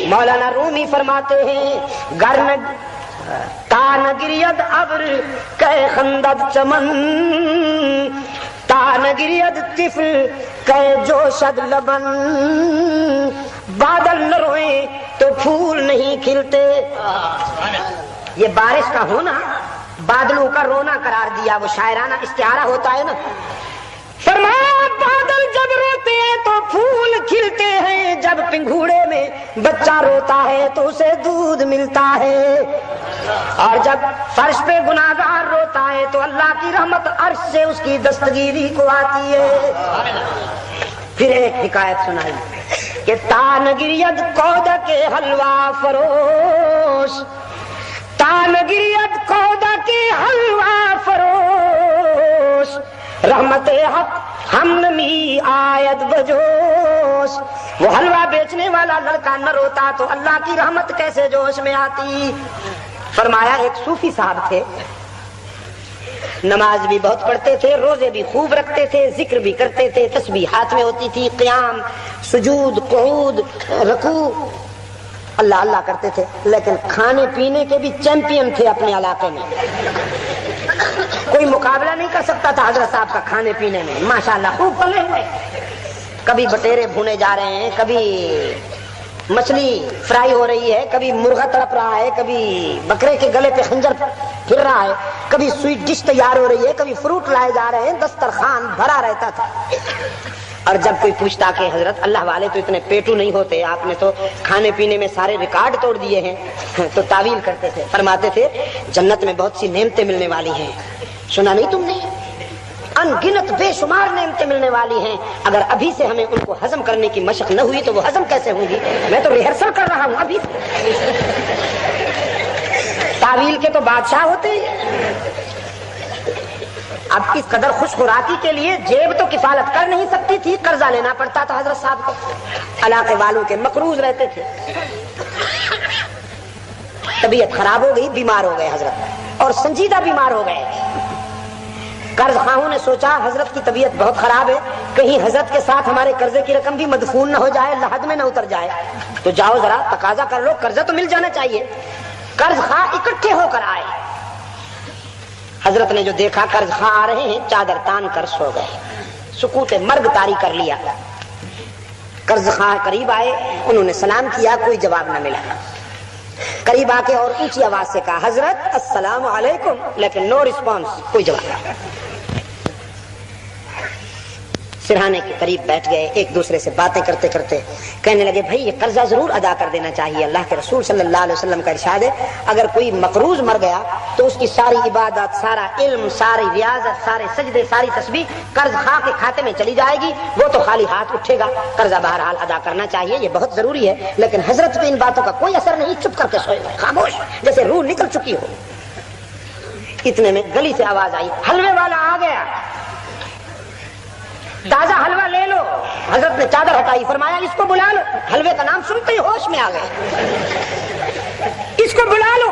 مولانا رومی فرماتے ہیں گرن تان گرید ابر کہ خندد چمن تان گرید طفل کہ جوشد لبن بادل نہ روئے تو پھول نہیں کھلتے. یہ بارش کا ہونا بادلوں کا رونا قرار دیا، وہ شاعرانہ استعارہ ہوتا ہے نا. فرمایا بادل جب روتے ہیں تو پھول کھلتے ہیں، جب پنگھوڑے میں بچہ روتا ہے تو اسے دودھ ملتا ہے، اور جب فرش پہ گناہگار روتا ہے تو اللہ کی رحمت عرش سے اس کی دستگیری کو آتی ہے. پھر ایک حکایت سنائی کہ تانگریت کود کے حلوہ فروش، تانگریت کود کے حلوہ فروش، رحمت حق ہم نمی آیت بجوش. وہ حلوہ بیچنے والا لڑکا نہ روتا تو اللہ کی رحمت کیسے جوش میں آتی. فرمایا ایک صوفی صاحب تھے، نماز بھی بہت پڑھتے تھے، روزے بھی خوب رکھتے تھے، ذکر بھی کرتے تھے، تسبیح ہاتھ میں ہوتی تھی، قیام سجود قعود رکوع اللہ اللہ کرتے تھے، لیکن کھانے پینے کے بھی چیمپئن تھے اپنے علاقے میں. کوئی مقابلہ نہیں کر سکتا تھا حضرت صاحب کا کھانے پینے میں. ماشاءاللہ خوب پلے ہوئے، کبھی بٹیرے بھونے جا رہے ہیں، کبھی مچھلی فرائی ہو رہی ہے، کبھی مرغا تڑپ رہا ہے، کبھی بکرے کے گلے پہ خنجر پھر رہا ہے، کبھی سویٹ ڈش تیار ہو رہی ہے، کبھی فروٹ لائے جا رہے ہیں، دسترخوان بھرا رہتا تھا. اور جب کوئی پوچھتا کہ حضرت اللہ والے تو اتنے پیٹو نہیں ہوتے، آپ نے تو کھانے پینے میں سارے ریکارڈ توڑ دیے ہیں، تو تعویل کرتے تھے، فرماتے تھے جنت میں بہت سی نعمتیں ملنے والی ہیں. سنا نہیں تم نے؟ ان گنت بے شمار نعمتیں ملنے والی ہیں، اگر ابھی سے ہمیں ان کو ہضم کرنے کی مشق نہ ہوئی تو وہ ہضم کیسے ہوں گی؟ میں تو ریہرسل کر رہا ہوں ابھی. تعویل کے تو بادشاہ ہوتے ہیں. اب اس قدر خوش خوراکی کے لیے جیب تو کفالت کر نہیں سکتی تھی، قرضہ لینا پڑتا تھا حضرت صاحب کو. علاقے والوں کے مقروض رہتے تھے. طبیعت خراب ہو گئی، بیمار ہو گئے حضرت، اور سنجیدہ بیمار ہو گئے. قرض خواہوں نے سوچا حضرت کی طبیعت بہت خراب ہے، کہیں حضرت کے ساتھ ہمارے قرضے کی رقم بھی مدفون نہ ہو جائے، لحد میں نہ اتر جائے، تو جاؤ ذرا تقاضا کر لو، قرضہ تو مل جانا چاہیے. قرض خواہ اکٹھے ہو کر آئے. حضرت نے جو دیکھا قرض خواہ آ رہے ہیں، چادر تان کر سو گئے، سکوت مرگ طاری کر لیا. قرض خواہ قریب آئے، انہوں نے سلام کیا، کوئی جواب نہ ملا. قریب آ کے اور اونچی آواز سے کہا حضرت السلام علیکم، لیکن نو رسپانس، کوئی جواب نہیں. سرہانے کے قریب بیٹھ گئے، ایک دوسرے سے باتیں کرتے کرتے کہنے لگے بھائی یہ قرضہ ضرور ادا کر دینا چاہیے. اللہ کے رسول صلی اللہ علیہ وسلم کا ارشاد ہے اگر کوئی مقروض مر گیا تو اس کی ساری عبادت، سارا علم، ساری ریاضت، سارے سجدے، ساری تسبیح قرض خواہ کے کھاتے میں چلی جائے گی، وہ تو خالی ہاتھ اٹھے گا. قرضہ بہرحال ادا کرنا چاہیے، یہ بہت ضروری ہے، لیکن حضرت پہ ان باتوں کا کوئی اثر نہیں، چپ کر کے سوئے گئے خاموش، جیسے روح نکل چکی ہو. اتنے میں گلی سے آواز آئی حلوے والا آ گیا، تازہ حلوہ لے لو. حضرت نے چادر ہٹائی، فرمایا اس کو بلا لو. حلوے کا نام سنتے ہی ہوش میں آ گئے، اس کو بلا لو.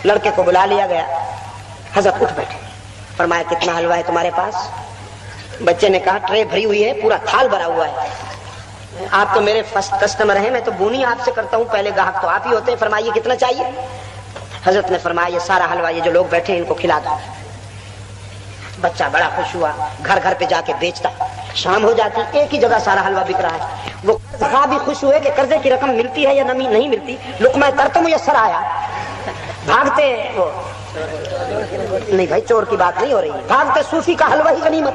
لڑکے کو بلا لیا گیا. حضرت اٹھ بیٹھے، فرمایا کتنا حلوہ ہے تمہارے پاس؟ بچے نے کہا ٹرے بھری ہوئی ہے، پورا تھال بھرا ہوا ہے. آپ تو میرے فرسٹ کسٹمر ہیں، میں تو بونی آپ سے کرتا ہوں، پہلے گاہک تو آپ ہی ہوتے ہیں، فرمائیے کتنا چاہیے؟ حضرت نے فرمایا یہ سارا حلوہ یہ جو لوگ بیٹھے ہیں ان کو کھلا دو. بچہ بڑا خوش ہوا، گھر گھر پہ جا کے بیچتا. شام ہو جاتی، ایک ہی جگہ سارا حلوہ بک رہا ہے. وہ قرضہ بھی خوش ہوئے کہ قرضے کی رقم ملتی ہے یا نہیں ملتی. لقمہ تر تو میسر آیا. بھاگتے وہ نہیں بھائی چور کی بات نہیں ہو رہی، بھاگتے صوفی کا حلوہ ہی غنیمت.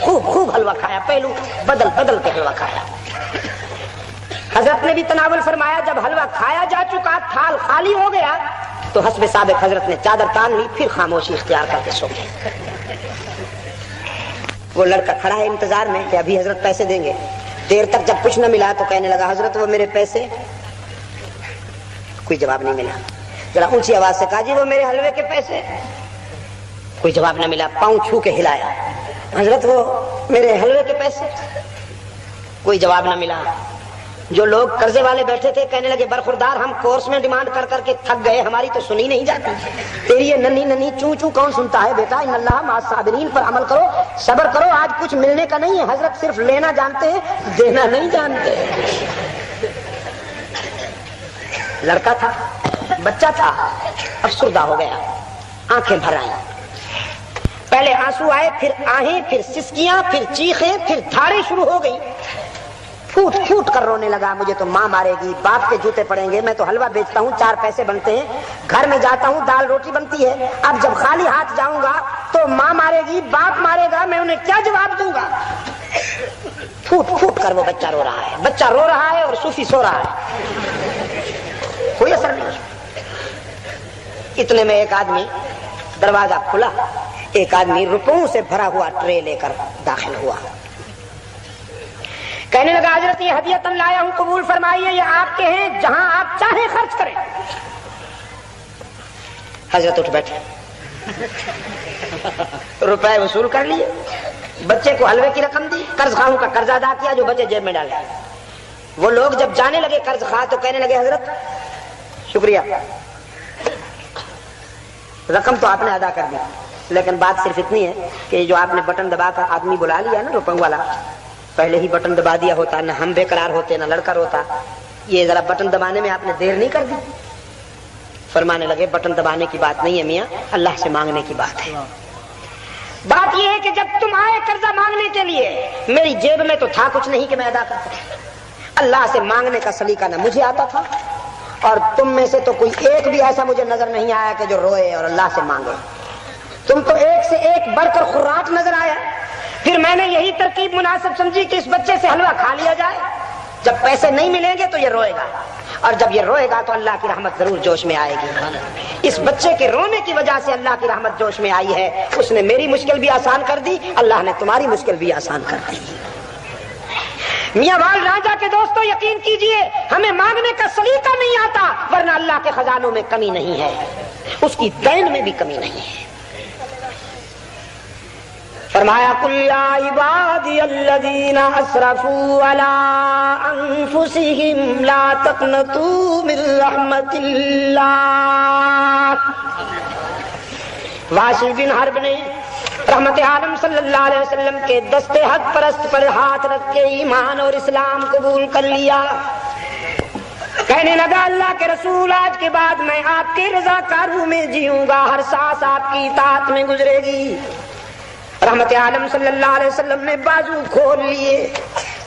خوب حلوہ کھایا، پہلو بدل کے حلوہ کھایا. حضرت نے بھی تناول فرمایا جب حلوہ کھایا جا چکا، تھال خالی ہو گیا، تو حسب سابق حضرت نے چادر تان لی، پھر خاموشی اختیار کر کے سو گئے. وہ لڑکا کھڑا ہے انتظار میں کہ ابھی حضرت پیسے دیں گے. دیر تک جب کچھ نہ ملا تو کہنے لگا حضرت وہ میرے پیسے؟ کوئی جواب نہیں ملا. ذرا اونچی آواز سے کہا جی وہ میرے حلوے کے پیسے؟ کوئی جواب نہ ملا. پاؤں چھو کے ہلایا، حضرت وہ میرے حلوے کے پیسے؟ کوئی جواب نہ ملا. جو لوگ قرضے والے بیٹھے تھے کہنے لگے برخوردار ہم کورس میں ڈیمانڈ کر کر کے تھک گئے، ہماری تو سنی نہیں جاتی، تیری یہ ننھی ننھی چوں چوں کون سنتا ہے بیٹا، ان اللہ مع الصابرین پر عمل کرو، صبر کرو، آج کچھ ملنے کا نہیں ہے، حضرت صرف لینا جانتے ہیں، دینا نہیں جانتے۔ لڑکا تھا، بچہ تھا، افسردہ ہو گیا، آنکھیں بھر آئیں، پہلے آنسو آئے، پھر آہیں، پھر سسکیاں، پھر چیخیں، پھر دھاڑیں شروع ہو گئی، پھوٹ پھوٹ کر رونے لگا، مجھے تو ماں مارے گی، باپ کے جوتے پڑیں گے، میں تو حلوہ بیچتا ہوں 4 پیسے بنتے ہیں، گھر میں جاتا ہوں دال روٹی بنتی ہے، اب جب خالی ہاتھ جاؤں گا تو ماں مارے گی، باپ مارے گا، میں انہیں کیا جواب دوں گا؟ پھوٹ پھوٹ کر وہ بچہ رو رہا ہے، بچہ رو رہا ہے اور صوفی سو رہا ہے، کوئی اثر نہیں۔ اتنے میں ایک آدمی، دروازہ کھلا، ایک آدمی روپوں سے بھرا ہوا ٹرے لے کر داخل ہوا، کہنے لگا حضرت یہ ہدیۃ لایا ہوں، قبول فرمائیے، یہ آپ کے ہیں، جہاں آپ چاہیں خرچ کریں۔ حضرت اٹھ بیٹھے، روپے وصول کر لیے، بچے کو حلوے کی رقم دی، قرض خواہوں کا قرض ادا کیا جو بچے جیب میں ڈالے۔ وہ لوگ جب جانے لگے قرض خواہ تو کہنے لگے حضرت شکریہ، رقم تو آپ نے ادا کر دی، لیکن بات صرف اتنی ہے کہ جو آپ نے بٹن دبا کر آدمی بلا لیا نا روپوں والا، پہلے ہی بٹن دبا دیا ہوتا، نہ ہم بے قرار ہوتے، نہ لڑکا روتا، یہ ذرا بٹن دبانے میں آپ نے دیر نہیں کر دی۔ فرمانے لگے بٹن دبانے کی بات نہیں ہے میاں، اللہ سے مانگنے کی بات ہے۔ بات یہ ہے کہ جب تم آئے قرضہ مانگنے کے لیے، میری جیب میں تو تھا کچھ نہیں کہ میں ادا کر سکتا، اللہ سے مانگنے کا سلیقہ نہ مجھے آتا تھا، اور تم میں سے تو کوئی ایک بھی ایسا مجھے نظر نہیں آیا کہ جو روئے اور اللہ سے مانگے، تم تو ایک سے ایک بڑھ کر خراٹ نظر آیا۔ پھر میں نے یہی ترکیب مناسب سمجھی کہ اس بچے سے حلوہ کھا لیا جائے، جب پیسے نہیں ملیں گے تو یہ روئے گا، اور جب یہ روئے گا تو اللہ کی رحمت ضرور جوش میں آئے گی۔ اس بچے کے رونے کی وجہ سے اللہ کی رحمت جوش میں آئی ہے، اس نے میری مشکل بھی آسان کر دی، اللہ نے تمہاری مشکل بھی آسان کر دی۔ میاں وال راجا کے دوستو یقین کیجئے، ہمیں مانگنے کا سلیقہ نہیں آتا، ورنہ اللہ کے خزانوں میں کمی نہیں ہے، اس کی دین میں بھی کمی نہیں ہے۔ فرمایا قل یا عبادی الذین اسرفوا علی انفسہم لا تقنطوا من رحمت اللہ۔ واشی بن حرب نے رحمت عالم صلی اللہ علیہ وسلم کے دستے حق پرست پر ہاتھ رکھ کے ایمان اور اسلام قبول کر لیا، کہنے لگا اللہ کے رسول آج کے بعد میں آپ کے رضا کاروں میں جیوں گا، ہر سانس آپ کی اطاعت میں گزرے گی۔ رحمت عالم صلی اللہ علیہ وسلم نے بازو کھول لیے،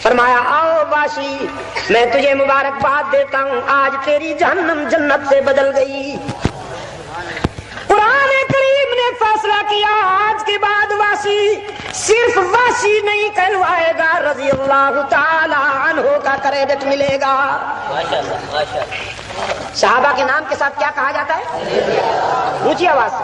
فرمایا آؤ واشی میں تجھے مبارکباد دیتا ہوں، آج تیری جہنم جنت سے بدل گئی۔ قرآن کریم نے فیصلہ کیا آج کے بعد واشی صرف واشی نہیں کہلوائے گا، رضی اللہ تعالی عنہ کا کریڈٹ ملے گا۔ صحابہ کے نام کے ساتھ کیا کہا جاتا ہے؟ اونچی آواز سے